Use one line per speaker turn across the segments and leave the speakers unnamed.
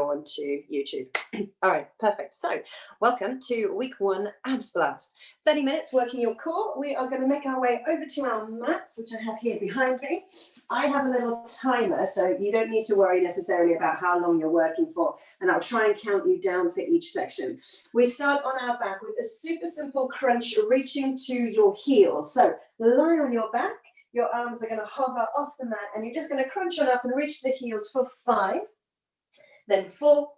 onto YouTube. All right, perfect. So welcome to week 1 abs blast. 30 minutes working your core. We are going to make our way over to our mats, which I have here behind me. I have a little timer, so you don't need to worry necessarily about how long you're working for, and I'll try and count you down for each section. We start on our back with a super simple crunch reaching to your heels. So lie on your back, your arms are going to hover off the mat, and you're just going to crunch on up and reach the heels for 5, then 4,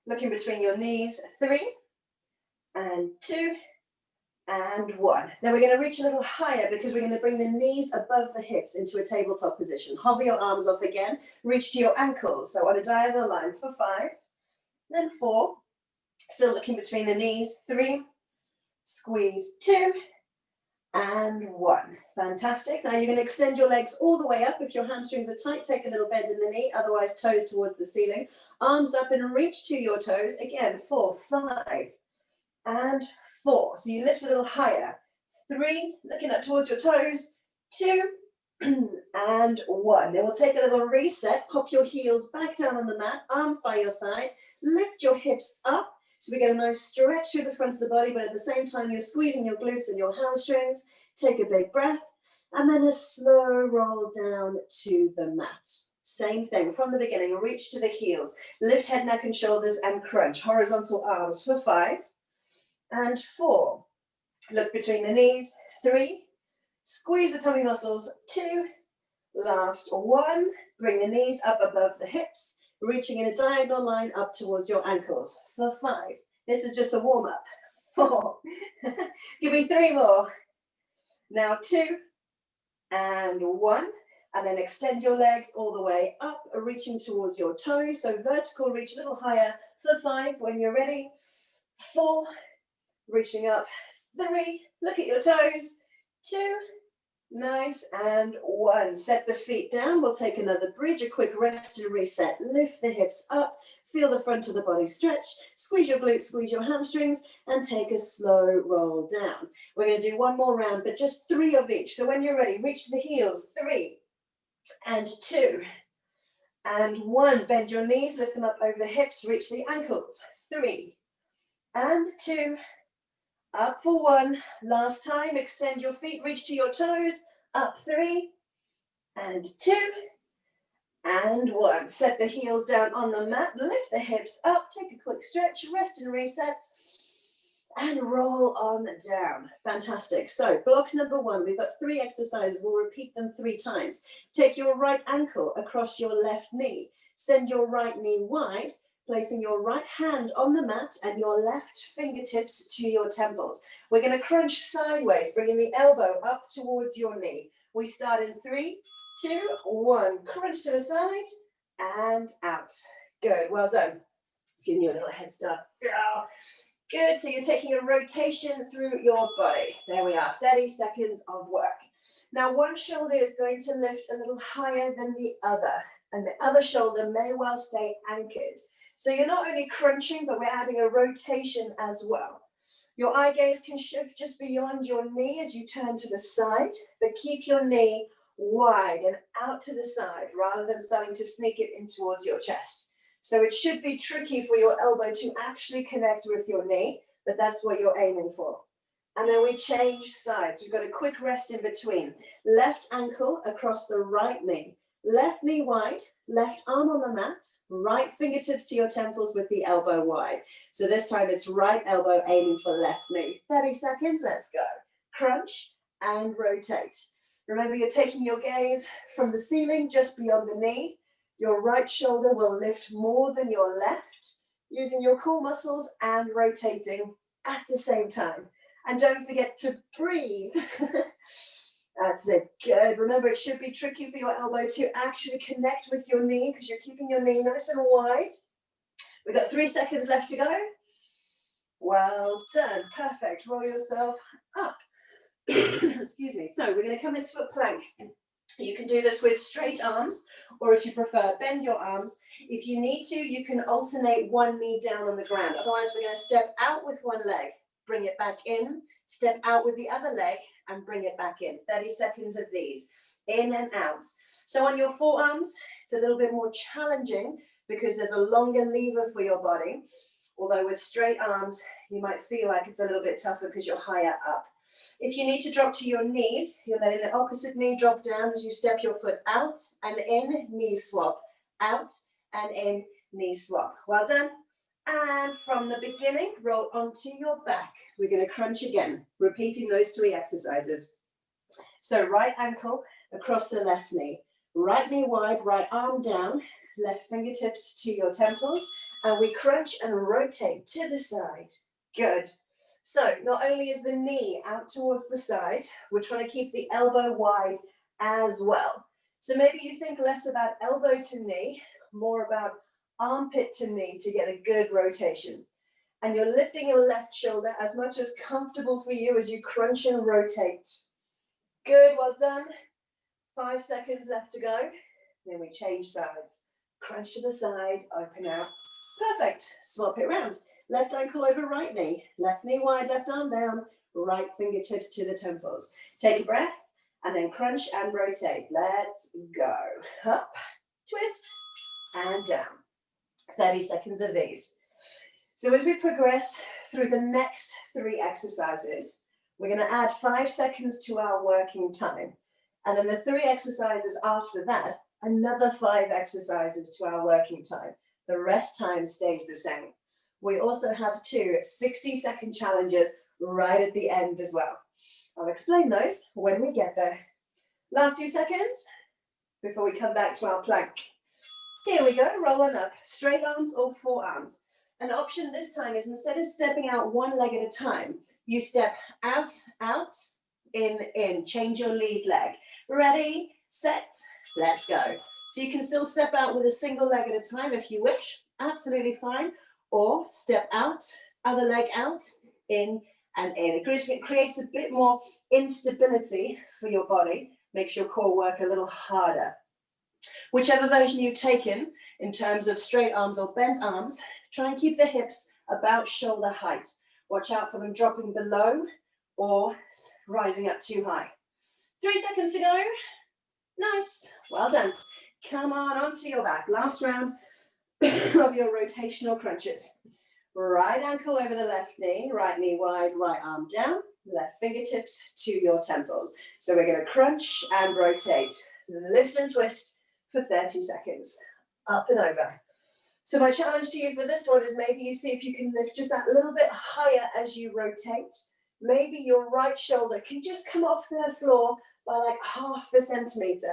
looking between your knees, 3, and 2, and 1. Then we're going to reach a little higher because we're going to bring the knees above the hips into a tabletop position. Hover your arms off again, reach to your ankles. So on a diagonal line for 5, then 4, still looking between the knees, 3, squeeze 2, and 1. Fantastic. Now you're going to extend your legs all the way up. If your hamstrings are tight, take a little bend in the knee, otherwise toes towards the ceiling. Arms up and reach to your toes. Again, 4, 5, and 4. So you lift a little higher. 3, looking up towards your toes. 2, and 1. Then we'll take a little reset. Pop your heels back down on the mat, arms by your side. Lift your hips up. So we get a nice stretch through the front of the body, but at the same time, you're squeezing your glutes and your hamstrings. Take a big breath, and then a slow roll down to the mat. Same thing from the beginning, reach to the heels. Lift head, neck, and shoulders, and crunch. Horizontal arms for 5, and 4. Look between the knees, 3. Squeeze the tummy muscles, 2. Last 1. Bring the knees up above the hips, reaching in a diagonal line up towards your ankles for 5. This is just a warm-up. 4. Give me 3 more. Now 2, and 1. And then extend your legs all the way up, reaching towards your toes. So vertical reach a little higher for 5 when you're ready. 4, reaching up. 3, look at your toes. 2, nice, and 1. Set the feet down. We'll take another bridge, a quick rest and reset. Lift the hips up. Feel the front of the body stretch. Squeeze your glutes, squeeze your hamstrings, and take a slow roll down. We're going to do one more round, but just 3 of each. So when you're ready, reach the heels. 3, and 2, and 1. Bend your knees, lift them up over the hips, reach the ankles. 3, and 2, up for 1. Last time, extend your feet, reach to your toes. Up 3, and 2, and 1. Set the heels down on the mat, lift the hips up, take a quick stretch, rest and reset, and roll on down. Fantastic. So block number 1, we've got 3 exercises. We'll repeat them 3 times. Take your right ankle across your left knee. Send your right knee wide, placing your right hand on the mat and your left fingertips to your temples. We're going to crunch sideways, bringing the elbow up towards your knee. We start in 3, 2, 1. Crunch to the side and out. Good. Well done. Giving you a little head start. Good. So you're taking a rotation through your body. There we are. 30 seconds of work. Now one shoulder is going to lift a little higher than the other, and the other shoulder may well stay anchored. So you're not only crunching, but we're adding a rotation as well. Your eye gaze can shift just beyond your knee as you turn to the side, but keep your knee wide and out to the side rather than starting to sneak it in towards your chest. So it should be tricky for your elbow to actually connect with your knee, but that's what you're aiming for. And then we change sides. We've got a quick rest in between. Left ankle across the right knee. Left knee wide, left arm on the mat, right fingertips to your temples with the elbow wide. So this time it's right elbow aiming for left knee. 30 seconds, let's go. Crunch and rotate. Remember, you're taking your gaze from the ceiling just beyond the knee. Your right shoulder will lift more than your left, using your core muscles and rotating at the same time. And don't forget to breathe. That's it. Good. Remember, it should be tricky for your elbow to actually connect with your knee because you're keeping your knee nice and wide. We've got 3 seconds left to go. Well done. Perfect. Roll yourself up. Excuse me. So we're going to come into a plank. You can do this with straight arms, or if you prefer, bend your arms. If you need to, you can alternate one knee down on the ground. Otherwise, we're going to step out with one leg, bring it back in, step out with the other leg, and bring it back in. 30 seconds of these, in and out. So on your forearms, it's a little bit more challenging because there's a longer lever for your body. Although with straight arms, you might feel like it's a little bit tougher because you're higher up. If you need to drop to your knees, you're letting the opposite knee drop down as you step your foot out and in, knee swap, out and in, knee swap. Well done. And from the beginning, roll onto your back. We're going to crunch again, repeating those 3 exercises. So right ankle across the left knee, right knee wide, right arm down, left fingertips to your temples, and we crunch and rotate to the side. Good. So not only is the knee out towards the side, we're trying to keep the elbow wide as well. So maybe you think less about elbow to knee, more about armpit to knee to get a good rotation. And you're lifting your left shoulder as much as comfortable for you as you crunch and rotate. Good, well done. 5 seconds left to go. Then we change sides. Crunch to the side, open out. Perfect. Swap it around. Left ankle over right knee. Left knee wide, left arm down. Right fingertips to the temples. Take a breath and then crunch and rotate. Let's go. Up, twist, and down. 30 seconds of these. So as we progress through the next 3 exercises, we're going to add 5 seconds to our working time. And then the 3 exercises after that, another 5 exercises to our working time. The rest time stays the same. We also have 2 60-second challenges right at the end as well. I'll explain those when we get there. Last few seconds before we come back to our plank. Here we go, rolling up. Straight arms or forearms. An option this time is instead of stepping out one leg at a time, you step out, out, in. Change your lead leg. Ready, set, let's go. So you can still step out with a single leg at a time if you wish, absolutely fine. Or step out, other leg out, in and in. It creates a bit more instability for your body, makes your core work a little harder. Whichever version you've taken in terms of straight arms or bent arms, try and keep the hips about shoulder height. Watch out for them dropping below or rising up too high. 3 seconds to go. Nice. Well done. Come on onto your back. Last round of your rotational crunches. Right ankle over the left knee wide, right arm down, left fingertips to your temples. So we're going to crunch and rotate. Lift and twist for 30 seconds. Up and over. So my challenge to you for this one is maybe you see if you can lift just that little bit higher as you rotate. Maybe your right shoulder can just come off the floor by like ½ centimeter.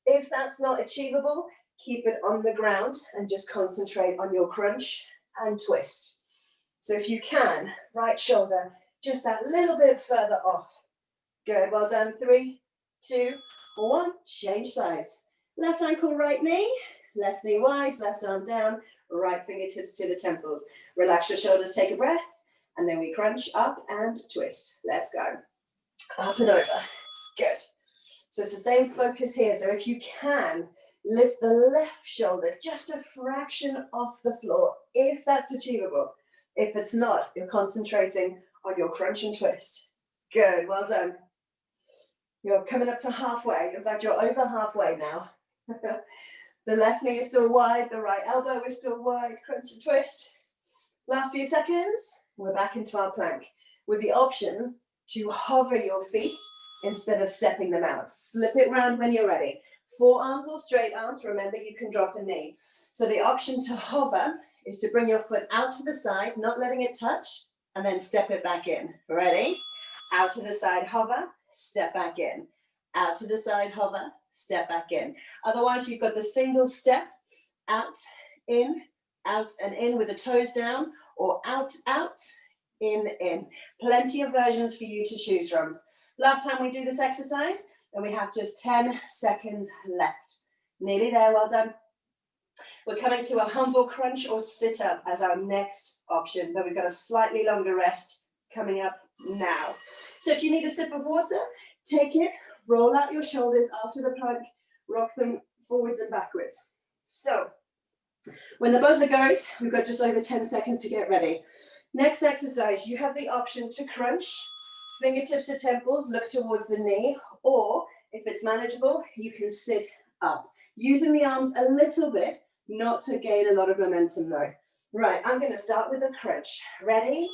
If that's not achievable, keep it on the ground and just concentrate on your crunch and twist. So if you can, right shoulder just that little bit further off. Good, well done. 3, 2, 1, change sides. Left ankle, right knee, left knee wide, left arm down, right fingertips to the temples. Relax your shoulders, take a breath, and then we crunch up and twist. Let's go. Up and over. Good. So it's the same focus here. So if you can, lift the left shoulder just a fraction off the floor, if that's achievable. If it's not, you're concentrating on your crunch and twist. Good, well done. You're coming up to halfway. In fact, you're over halfway now. The left knee is still wide, the right elbow is still wide, crunch and twist. Last few seconds, we're back into our plank with the option to hover your feet instead of stepping them out. Flip it round when you're ready. Forearms or straight arms, remember you can drop a knee. So the option to hover is to bring your foot out to the side, not letting it touch, and then step it back in. Ready? Out to the side, hover, step back in. Out to the side, hover, step back in. Otherwise, you've got the single step, out, in, out and in with the toes down, or out, out, in. Plenty of versions for you to choose from. Last time we do this exercise, and we have just 10 seconds left. Nearly there, well done. We're coming to a humble crunch or sit up as our next option, but we've got a slightly longer rest coming up now. So if you need a sip of water, take it, roll out your shoulders after the plank, rock them forwards and backwards. So when the buzzer goes, we've got just over 10 seconds to get ready. Next exercise, you have the option to crunch, fingertips to temples, look towards the knee, or if it's manageable, you can sit up. Using the arms a little bit not to gain a lot of momentum though. Right, I'm going to start with a crunch. Ready?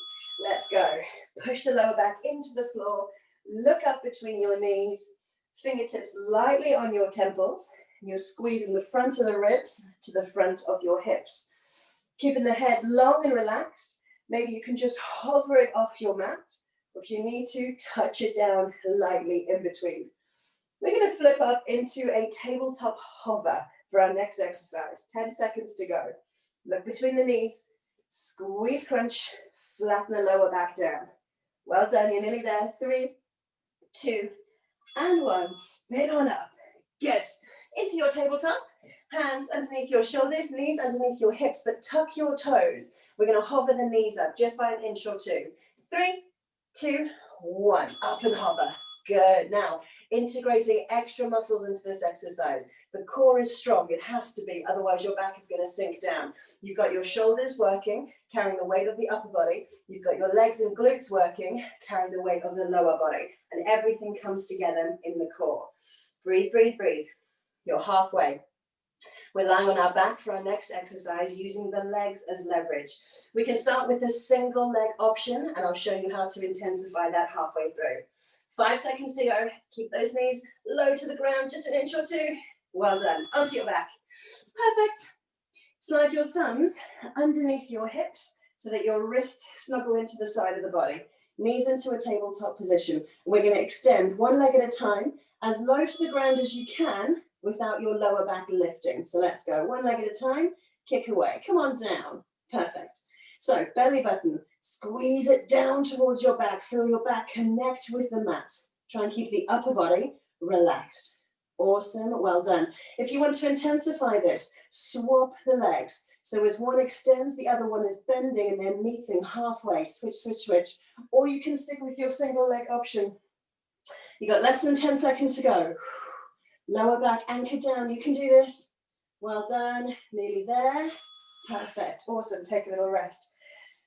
Let's go. Push the lower back into the floor. Look up between your knees. Fingertips lightly on your temples. You're squeezing the front of the ribs to the front of your hips. Keeping the head long and relaxed. Maybe you can just hover it off your mat. Or if you need to, touch it down lightly in between. We're going to flip up into a tabletop hover for our next exercise. 10 seconds to go. Look between the knees, squeeze crunch, flatten the lower back down. Well done, you're nearly there. 3, 2, and 1. Spin on up. Good. Into your tabletop. Hands underneath your shoulders, knees underneath your hips, but tuck your toes. We're going to hover the knees up just by an inch or 2. 3, 2, 1. Up and hover. Good. Now, integrating extra muscles into this exercise. The core is strong. It has to be. Otherwise, your back is going to sink down. You've got your shoulders working, carrying the weight of the upper body. You've got your legs and glutes working, carrying the weight of the lower body. And everything comes together in the core. Breathe, breathe, breathe. You're halfway. We're lying on our back for our next exercise using the legs as leverage. We can start with a single leg option, and I'll show you how to intensify that halfway through. 5 seconds to go. Keep those knees low to the ground, just an inch or 2. Well done. Onto your back. Perfect. Slide your thumbs underneath your hips so that your wrists snuggle into the side of the body. Knees into a tabletop position. We're going to extend one leg at a time, as low to the ground as you can without your lower back lifting. So let's go. One leg at a time. Kick away. Come on down. Perfect. So belly button. Squeeze it down towards your back. Feel your back connect with the mat. Try and keep the upper body relaxed. Awesome, well done. If you want to intensify this, swap the legs. So as one extends, the other one is bending and then meeting halfway. Switch, switch, switch. Or you can stick with your single leg option. You got less than 10 seconds to go. Lower back, anchor down. You can do this. Well done, nearly there. Perfect, awesome, take a little rest.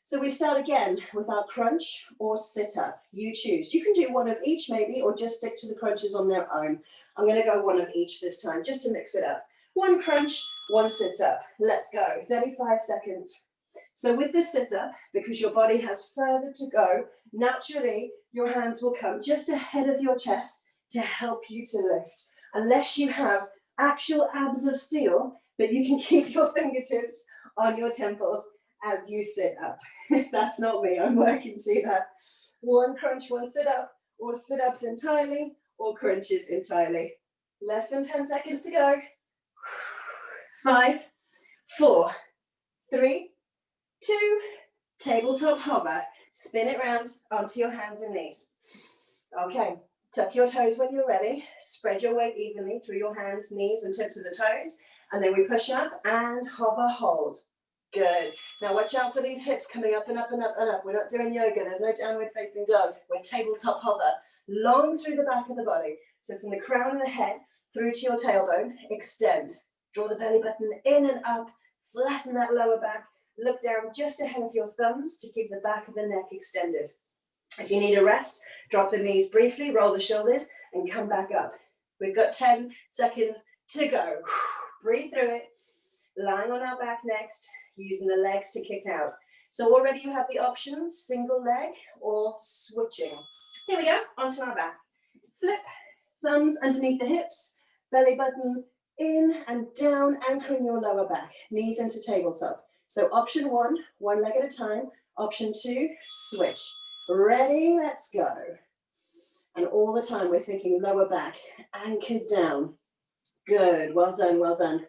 So we start again with our crunch or sit up. You choose. You can do one of each maybe, or just stick to the crunches on their own. I'm going to go one of each this time, just to mix it up. One crunch, one sit up. Let's go. 35 seconds. So with this sit up, because your body has further to go, naturally your hands will come just ahead of your chest to help you to lift. Unless you have actual abs of steel, but you can keep your fingertips on your temples as you sit up. That's not me, I'm working to that. One crunch, one sit up, or sit ups entirely, or crunches entirely. Less than 10 seconds to go. 5, 4, 3, 2, tabletop hover. Spin it round onto your hands and knees. Okay, tuck your toes when you're ready. Spread your weight evenly through your hands, knees, and tips of the toes. And then we push up and hover, hold. Good. Now watch out for these hips coming up and up and up and up. We're not doing yoga. There's no downward facing dog. We're tabletop hover. Long through the back of the body. So from the crown of the head through to your tailbone, extend. Draw the belly button in and up. Flatten that lower back. Look down just ahead of your thumbs to keep the back of the neck extended. If you need a rest, drop the knees briefly, roll the shoulders, and come back up. We've got 10 seconds to go. Breathe through it. Lying on our back next, using the legs to kick out. So already you have the options, single leg or switching. Here we go, onto our back. Flip, thumbs underneath the hips, belly button in and down, anchoring your lower back, knees into tabletop. So option 1, one leg at a time. Option 2, switch. Ready, let's go. And all the time we're thinking lower back, anchored down. Good, well done, well done.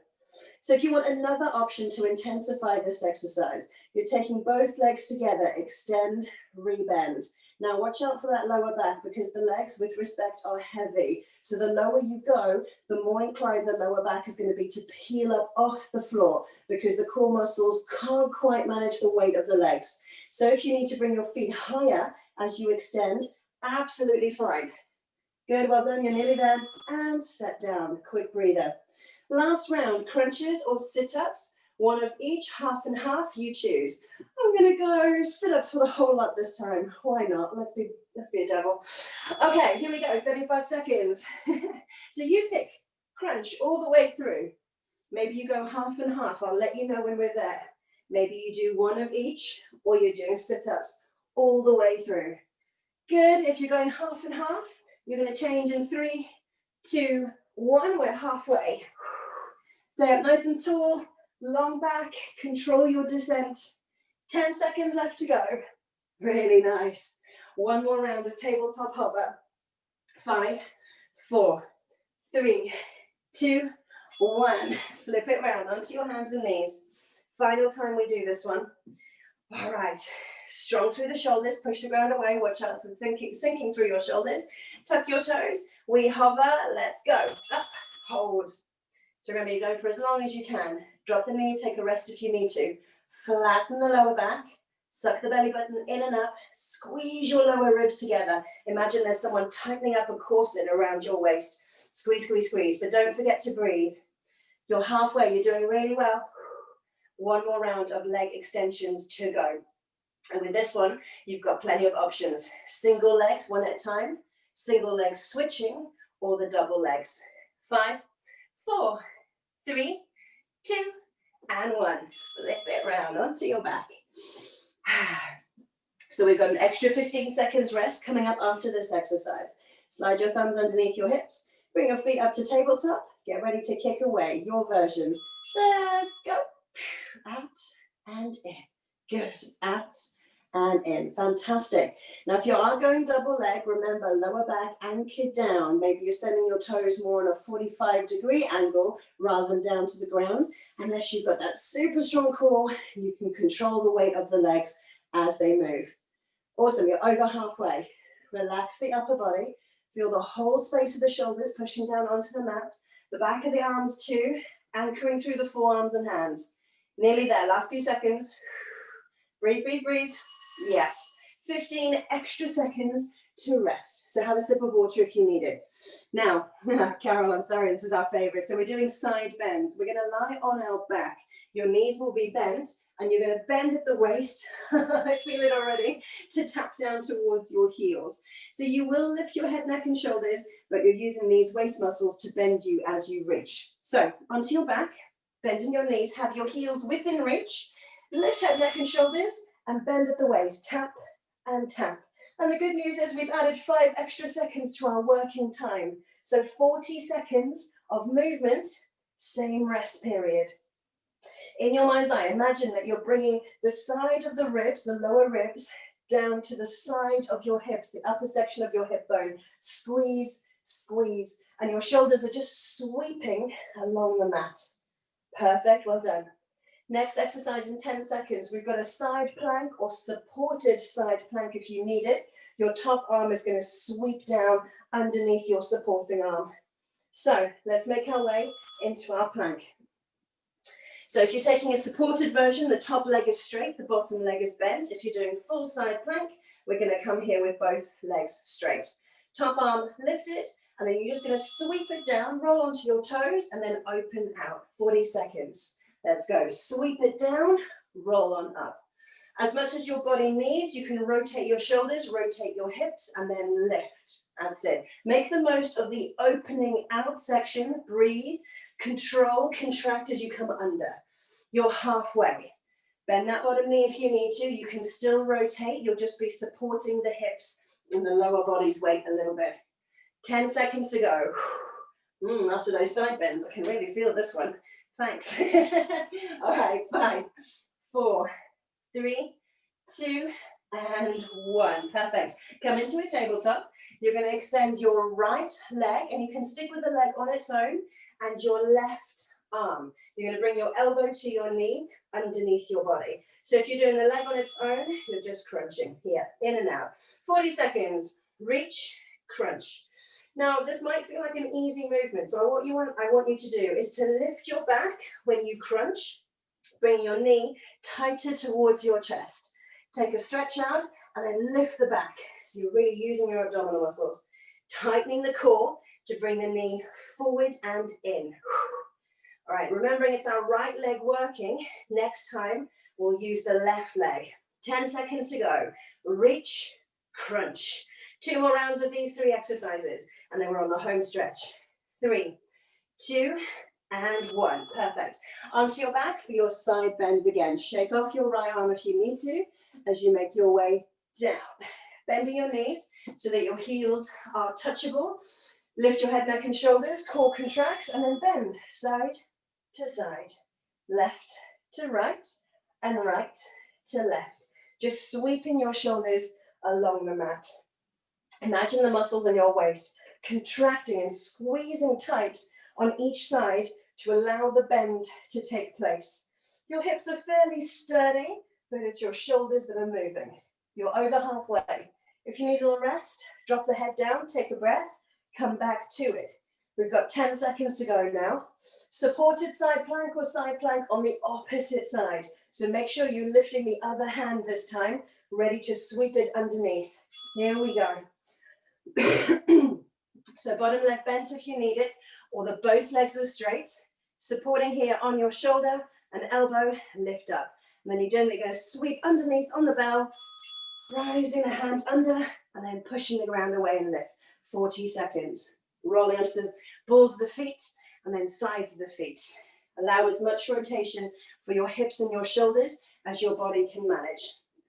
So if you want another option to intensify this exercise, you're taking both legs together, extend, rebend. Now watch out for that lower back because the legs, with respect, are heavy. So the lower you go, the more inclined the lower back is going to be to peel up off the floor because the core muscles can't quite manage the weight of the legs. So if you need to bring your feet higher as you extend, absolutely fine. Good, well done, you're nearly there. And set down, quick breather. Last round, crunches or sit-ups, one of each, half and half, you choose. I'm gonna go sit-ups for the whole lot this time. Why not? Let's be a devil. Okay, here we go, 35 seconds. So you pick crunch all the way through. Maybe you go half and half. I'll let you know when we're there. Maybe you do one of each, or you're doing sit-ups all the way through. Good. If you're going half and half, you're going to change in 3, 2, 1. We're halfway. Stay up nice and tall, long back, control your descent. 10 seconds left to go. Really nice. One more round of tabletop hover. 5, 4, 3, 2, 1. Flip it round onto your hands and knees. Final time we do this one. All right. Strong through the shoulders, push the ground away. Watch out for sinking through your shoulders. Tuck your toes. We hover. Let's go. Up, hold. So remember, you go for as long as you can. Drop the knees, take a rest if you need to. Flatten the lower back. Suck the belly button in and up. Squeeze your lower ribs together. Imagine there's someone tightening up a corset around your waist. Squeeze, squeeze, squeeze. But don't forget to breathe. You're halfway. You're doing really well. One more round of leg extensions to go. And with this one, you've got plenty of options. Single legs, one at a time. Single legs switching, or the double legs. 5, 4, 3, 2, and 1. Flip it round onto your back. So we've got an extra 15 seconds rest coming up after this exercise. Slide your thumbs underneath your hips. Bring your feet up to tabletop. Get ready to kick away, your version. Let's go. Out and in. Good. Out and in. Fantastic. Now, if you are going double leg, remember lower back anchored down. Maybe you're sending your toes more on a 45-degree angle rather than down to the ground. Unless you've got that super strong core, you can control the weight of the legs as they move. Awesome. You're over halfway. Relax the upper body. Feel the whole space of the shoulders pushing down onto the mat. The back of the arms too, anchoring through the forearms and hands. Nearly there. Last few seconds. Breathe, breathe, breathe. Yes. 15 extra seconds to rest. So have a sip of water if you need it. Now, Carol, I'm sorry, this is our favorite. So we're doing side bends. We're going to lie on our back. Your knees will be bent, and you're going to bend at the waist. I feel it already, to tap down towards your heels. So you will lift your head, neck, and shoulders, but you're using these waist muscles to bend you as you reach. So onto your back, bending your knees, have your heels within reach. Lift head, neck, and shoulders, and bend at the waist. Tap and tap. And the good news is we've added 5 extra seconds to our working time. So 40 seconds of movement, same rest period. In your mind's eye, imagine that you're bringing the side of the ribs, the lower ribs, down to the side of your hips, the upper section of your hip bone. Squeeze, squeeze, and your shoulders are just sweeping along the mat. Perfect, well done. Next exercise in 10 seconds, we've got a side plank or supported side plank if you need it. Your top arm is going to sweep down underneath your supporting arm. So let's make our way into our plank. So if you're taking a supported version, the top leg is straight, the bottom leg is bent. If you're doing full side plank, we're going to come here with both legs straight. Top arm lifted, and then you're just going to sweep it down, roll onto your toes, and then open out. 40 seconds. Let's go. Sweep it down, roll on up. As much as your body needs, you can rotate your shoulders, rotate your hips, and then lift. That's it. Make the most of the opening out section. Breathe, control, contract as you come under. You're halfway. Bend that bottom knee if you need to. You can still rotate. You'll just be supporting the hips and the lower body's weight a little bit. 10 seconds to go. After those side bends, I can really feel this one. Thanks. All right, 5, 4, 3, 2, and 1. Perfect. Come into a tabletop. You're going to extend your right leg, and you can stick with the leg on its own, and your left arm. You're going to bring your elbow to your knee underneath your body. So if you're doing the leg on its own, you're just crunching here, in and out. 40 seconds. Reach, crunch. Now, this might feel like an easy movement, so what I want you to do is to lift your back when you crunch, bring your knee tighter towards your chest. Take a stretch out and then lift the back. So you're really using your abdominal muscles. Tightening the core to bring the knee forward and in. All right, remembering it's our right leg working. Next time, we'll use the left leg. 10 seconds to go. Reach, crunch. 2 more rounds of these 3 exercises, and then we're on the home stretch. 3, 2, and one. Perfect. Onto your back for your side bends again. Shake off your right arm if you need to as you make your way down. Bending your knees so that your heels are touchable. Lift your head, neck, and shoulders. Core contracts, and then bend side to side, left to right, and right to left. Just sweeping your shoulders along the mat. Imagine the muscles in your waist contracting and squeezing tight on each side to allow the bend to take place. Your hips are fairly sturdy, but it's your shoulders that are moving. You're over halfway. If you need a little rest, drop the head down, take a breath, come back to it. We've got 10 seconds to go now. Supported side plank or side plank on the opposite side. So make sure you're lifting the other hand this time, ready to sweep it underneath. Here we go. So bottom leg bent if you need it, or the both legs are straight. Supporting here on your shoulder and elbow, lift up. And then you're gently going to sweep underneath on the bell, rising the hand under, and then pushing the ground away and lift. 40 seconds. Rolling onto the balls of the feet, and then sides of the feet. Allow as much rotation for your hips and your shoulders as your body can manage.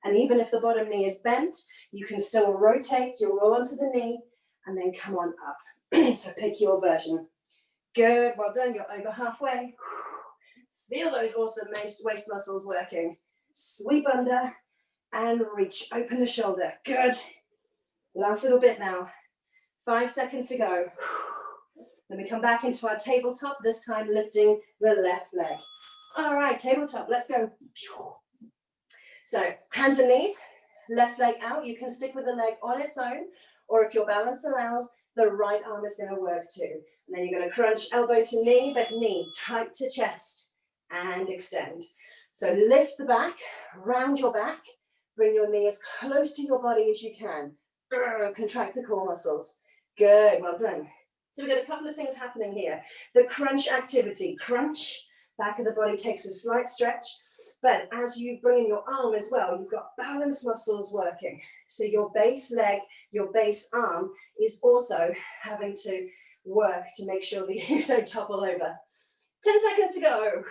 And even if the bottom knee is bent, you can still rotate, you'll roll onto the knee, and then come on up. So pick your version. Good, well done, you're over halfway. Feel those awesome waist muscles working. Sweep under and reach, open the shoulder. Good. Last little bit now. 5 seconds to go. Then we come back into our tabletop, this time lifting the left leg. All right, tabletop, let's go. So hands and knees, left leg out. You can stick with the leg on its own, or if your balance allows, the right arm is going to work too. And then you're going to crunch elbow to knee, but knee tight to chest and extend. So lift the back, round your back, bring your knee as close to your body as you can. Contract the core muscles. Good, well done. So we've got a couple of things happening here. The crunch activity, crunch, back of the body takes a slight stretch, but as you bring in your arm as well, you've got balance muscles working. So your base leg, your base arm is also having to work to make sure that you don't topple over. 10 seconds to go.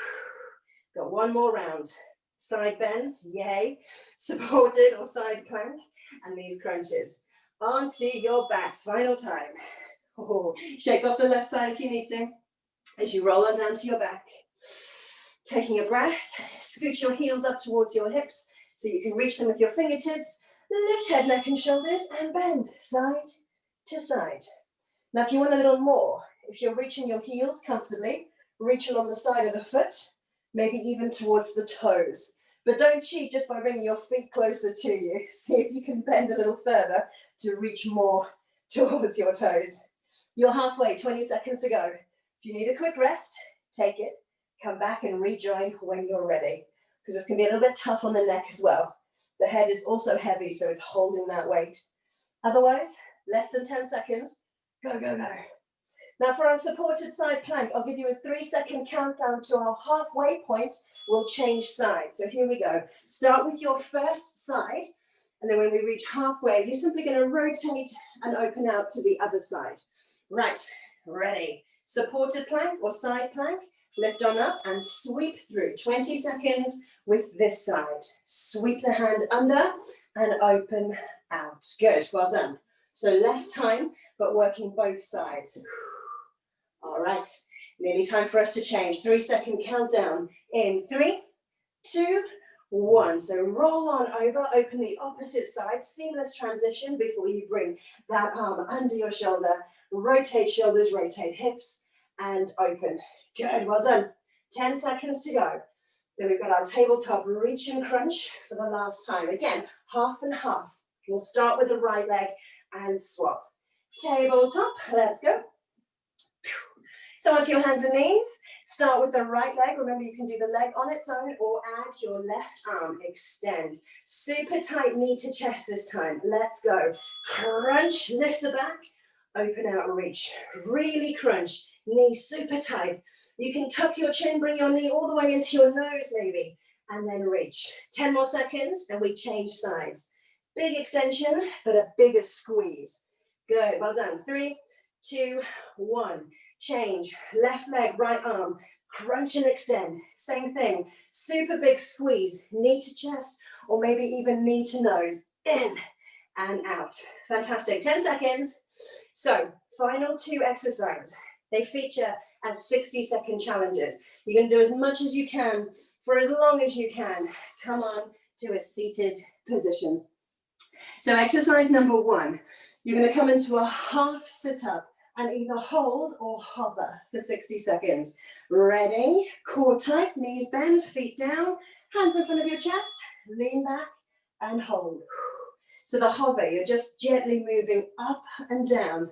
Got one more round. Side bends, yay. Supported or side plank, and these crunches. Onto your backs, final time. Oh, shake off the left side if you need to, as you roll on down to your back. Taking a breath, scoot your heels up towards your hips so you can reach them with your fingertips. Lift head, neck, and shoulders, and bend side to side. Now, if you want a little more, if you're reaching your heels comfortably, reach along the side of the foot, maybe even towards the toes. But don't cheat just by bringing your feet closer to you. See if you can bend a little further to reach more towards your toes. You're halfway, 20 seconds to go. If you need a quick rest, take it. Come back and rejoin when you're ready, because this can be a little bit tough on the neck as well. The head is also heavy, so it's holding that weight. Otherwise, less than 10 seconds. Go, go, go. Now for our supported side plank, I'll give you a 3-second countdown to our halfway point. We'll change sides. So here we go. Start with your first side, and then when we reach halfway, you're simply going to rotate and open out to the other side. Right, ready. Supported plank or side plank. Lift on up and sweep through. 20 seconds with this side. Sweep the hand under and open out. Good, well done. So less time, but working both sides. All right, nearly time for us to change. 3-second countdown in 3, 2, 1. So roll on over, open the opposite side, seamless transition before you bring that arm under your shoulder. Rotate shoulders, rotate hips, and open. Good, well done. 10 seconds to go. Then we've got our tabletop reach and crunch for the last time. Again, half and half. We'll start with the right leg and swap. Tabletop, let's go. So onto your hands and knees. Start with the right leg. Remember, you can do the leg on its own or add your left arm. Extend. Super tight knee to chest this time. Let's go. Crunch, lift the back. Open out, reach. Really crunch. Knee super tight. You can tuck your chin, bring your knee all the way into your nose maybe, and then reach. 10 more seconds, and we change sides. Big extension, but a bigger squeeze. Good, well done. 3, 2, 1. Change, left leg, right arm, crunch and extend. Same thing, super big squeeze, knee to chest, or maybe even knee to nose. In and out. Fantastic, 10 seconds. So, final two exercises. They feature as 60-second challenges. You're gonna do as much as you can for as long as you can. Come on to a seated position. So exercise number one, you're gonna come into a half sit-up and either hold or hover for 60 seconds. Ready, core tight, knees bend, feet down, hands in front of your chest, lean back and hold. So the hover, you're just gently moving up and down.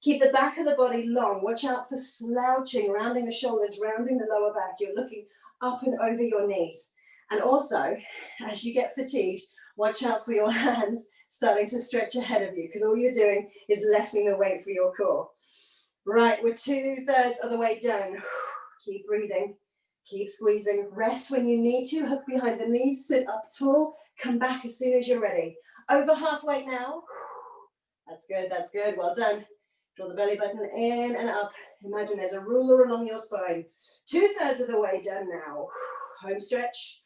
Keep the back of the body long. Watch out for slouching, rounding the shoulders, rounding the lower back. You're looking up and over your knees. And also, as you get fatigued, watch out for your hands starting to stretch ahead of you, because all you're doing is lessening the weight for your core. Right, we're 2/3 of the way done. Keep breathing, keep squeezing. Rest when you need to, hook behind the knees, sit up tall, come back as soon as you're ready. Over halfway now. That's good, well done. Draw the belly button in and up. Imagine there's a ruler along your spine. 2/3 of the way done now. Home stretch,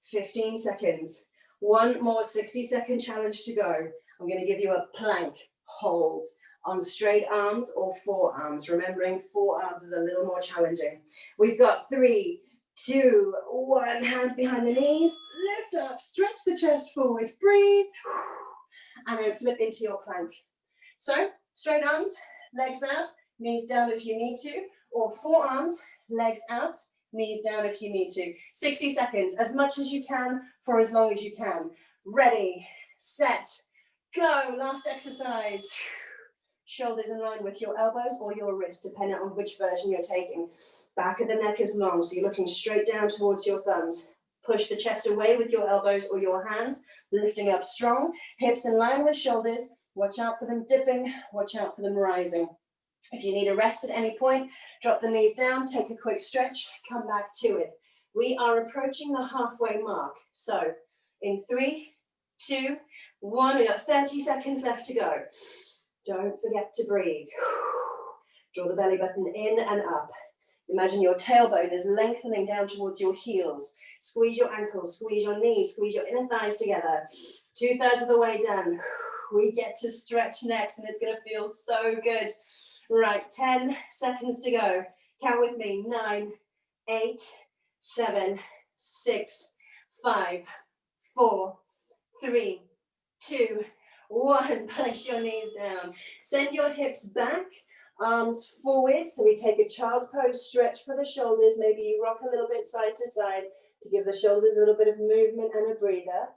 15 seconds. One more 60-second challenge to go. I'm going to give you a plank hold on straight arms or forearms. Remembering forearms is a little more challenging. We've got 3, 2, 1. Hands behind the knees. Lift up, stretch the chest forward. Breathe. And then flip into your plank. So, straight arms, legs out, knees down if you need to, or forearms, legs out, knees down if you need to. 60 seconds, as much as you can, for as long as you can. Ready, set, go. Last exercise. Shoulders in line with your elbows or your wrists, depending on which version you're taking. Back of the neck is long, so you're looking straight down towards your thumbs. Push the chest away with your elbows or your hands, lifting up strong, hips in line with shoulders. Watch out for them dipping, watch out for them rising. If you need a rest at any point, drop the knees down, take a quick stretch, come back to it. We are approaching the halfway mark. So in 3, 2, 1, we got 30 seconds left to go. Don't forget to breathe. Draw the belly button in and up. Imagine your tailbone is lengthening down towards your heels. Squeeze your ankles, squeeze your knees, squeeze your inner thighs together. 2/3 of the way done. We get to stretch next, and it's going to feel so good. Right, 10 seconds to go. Count with me. 9, 8, 7, 6, 5, 4, 3, 2, 1. Place your knees down. Send your hips back, arms forward. So we take a child's pose, stretch for the shoulders. Maybe you rock a little bit side to side to give the shoulders a little bit of movement and a breather.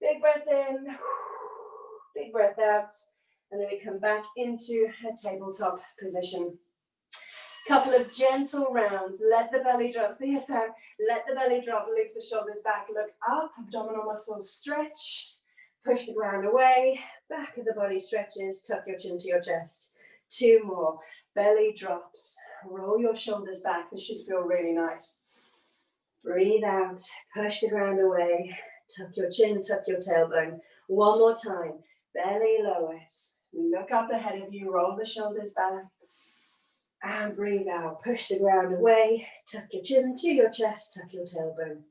Big breath in, big breath out. And then we come back into a tabletop position. Couple of gentle rounds. Let the belly drop. See yes, let the belly drop. Loop the shoulders back. Look up. Abdominal muscles stretch. Push the ground away. Back of the body stretches. Tuck your chin to your chest. 2 more. Belly drops. Roll your shoulders back. This should feel really nice. Breathe out. Push the ground away. Tuck your chin. Tuck your tailbone. 1 more time. Belly lowers. Look up ahead of you. Roll the shoulders back. And breathe out. Push the ground away. Tuck your chin to your chest. Tuck your tailbone.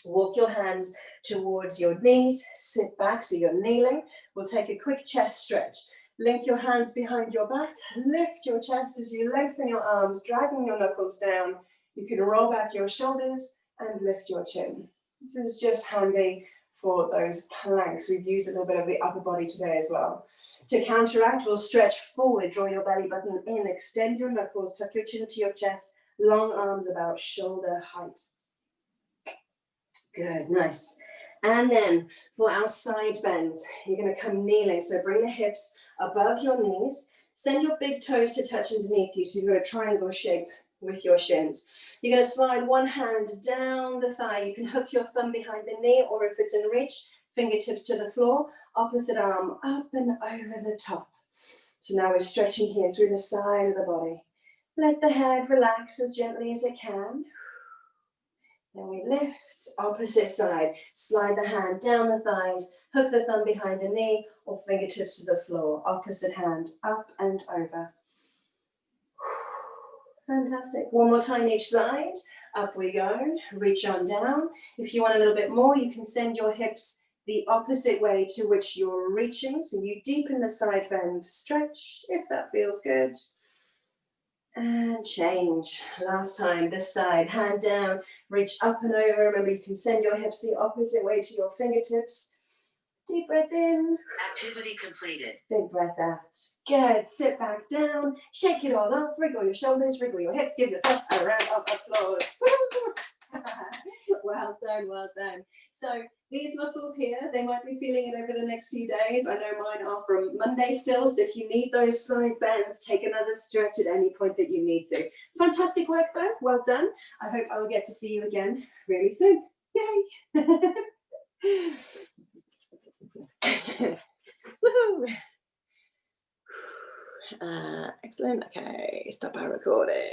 Walk your hands towards your knees. Sit back so you're kneeling. We'll take a quick chest stretch. Link your hands behind your back. Lift your chest as you lengthen your arms, dragging your knuckles down. You can roll back your shoulders and lift your chin. This is just handy for those planks. We've used a little bit of the upper body today as well. To counteract, we'll stretch forward, draw your belly button in, extend your knuckles, tuck your chin to your chest, long arms about shoulder height. Good, nice. And then for our side bends, you're going to come kneeling. So bring the hips above your knees, send your big toes to touch underneath you. So you've got a triangle shape with your shins. You're going to slide one hand down the thigh. You can hook your thumb behind the knee, or if it's in reach, fingertips to the floor, opposite arm up and over the top. So now we're stretching here through the side of the body. Let the head relax as gently as it can. Then we lift, opposite side. Slide the hand down the thighs, hook the thumb behind the knee, or fingertips to the floor. Opposite hand, up and over. Fantastic. One more time each side. Up we go. Reach on down. If you want a little bit more, you can send your hips the opposite way to which you're reaching. So you deepen the side bend, stretch if that feels good. And change. Last time, this side, hand down, reach up and over. Remember, you can send your hips the opposite way to your fingertips. Deep breath in.
Activity completed.
Big breath out. Good. Sit back down. Shake it all off. Wriggle your shoulders. Wriggle your hips. Give yourself a round of applause. Well done. Well done. So these muscles here, they might be feeling it over the next few days. I know mine are from Monday still. So if you need those side bends, take another stretch at any point that you need to. Fantastic work though. Well done. I hope I will get to see you again really soon. Yay. Woohoo! Excellent. Okay, stop our recording.